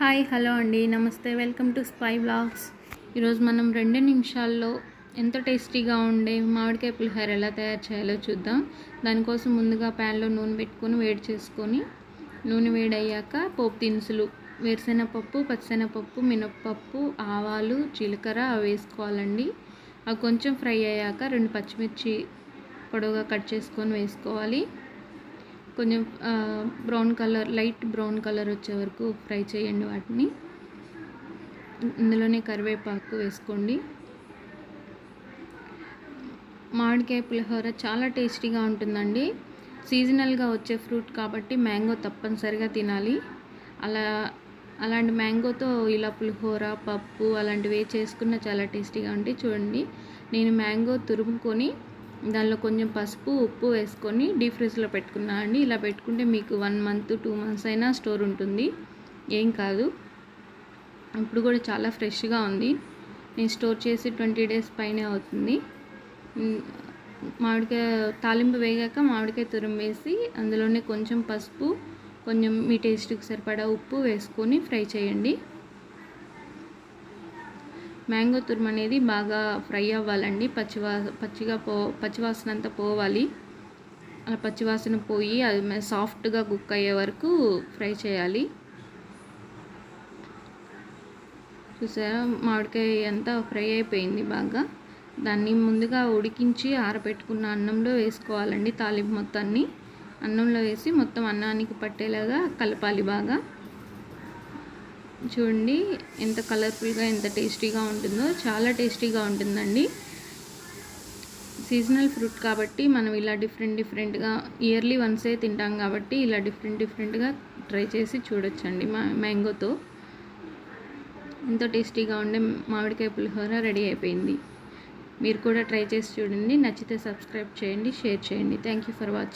Hi hello అండి నమస్తే welcome to spy vlogs. ఈరోజు మనం 2 నిమిషాల్లో ఎంతో టేస్టీగా ఉండే మామిడికాయ పులిహోర ఎలా తయారు చేయాలో చూద్దాం. దానికోసం ముందుగా ప్యాన్లో నూనె పెట్టుకొని వేడి చేసుకొని నూనె వేడయ్యాక పోపు దినుసులు వేరుశెనగపప్పు, పచ్చిశెనగపప్పు, మినపప్పు, ఆవాలు, జీలకర్ర అవి వేసుకోవాలండి. అవి కొంచెం ఫ్రై అయ్యాక 2 పచ్చిమిర్చి పొడవుగా కట్ చేసుకొని వేసుకోవాలి. కొంచెం brown colour light brown colour వచ్చే వరకు ఫ్రై చేయండి వాటిని. ఇందులోనే కరివేపాకు వేసుకోండి. మామిడికాయ పులిహోర చాలా టేస్టీగా ఉంటుందండి. సీజనల్గా వచ్చే ఫ్రూట్ కాబట్టి మ్యాంగో తప్పనిసరిగా తినాలి. అలాంటి మ్యాంగోతో ఇలా పులిహోర, పప్పు అలాంటివి చేసుకున్న చాలా టేస్టీగా ఉంటాయి. చూడండి, నేను మ్యాంగో తురుముకొని దానిలో కొంచెం పసుపు, ఉప్పు వేసుకొని డీప్ ఫ్రిడ్జ్లో పెట్టుకున్నా అండి. ఇలా పెట్టుకుంటే మీకు 1 మంత్ 2 మంత్స్ అయినా స్టోర్ ఉంటుంది, ఏం కాదు. ఇప్పుడు కూడా చాలా ఫ్రెష్గా ఉంది. నేను స్టోర్ చేసి 20 డేస్ పైనే అవుతుంది. మామిడికాయ తాలింపు వేగాక మామిడికాయ తురుము వేసి అందులోనే కొంచెం పసుపు, కొంచెం మీ టేస్ట్కి సరిపడా ఉప్పు వేసుకొని ఫ్రై చేయండి. మ్యాంగో తురుము అనేది బాగా ఫ్రై అవ్వాలండి. పచ్చివాసన అంతా పోవాలి. అలా పచ్చివాసన పోయి అది సాఫ్ట్గా కుక్ అయ్యే వరకు ఫ్రై చేయాలి. చూసారా, మామిడికాయ అంతా ఫ్రై అయిపోయింది బాగా. దాన్ని ముందుగా ఉడికించి ఆరబెట్టుకున్న అన్నంలో వేసుకోవాలండి. తాలింపు మొత్తాన్ని అన్నంలో వేసి మొత్తం అన్నానికి పట్టేలాగా కలపాలి బాగా. చూడండి ఎంత కలర్ఫుల్గా, ఎంత టేస్టీగా ఉంటుందో. చాలా టేస్టీగా ఉంటుందండి. సీజనల్ ఫ్రూట్ కాబట్టి మనం ఇలా డిఫరెంట్గా ఇయర్లీ వన్సే తింటాం కాబట్టి ఇలా డిఫరెంట్గా ట్రై చేసి చూడొచ్చండి. మ్యాంగోతో ఎంతో టేస్టీగా ఉండే మామిడికాయ పులిహోర రెడీ అయిపోయింది. మీరు కూడా ట్రై చేసి చూడండి. నచ్చితే సబ్స్క్రైబ్ చేయండి, షేర్ చేయండి. Thank you for watching.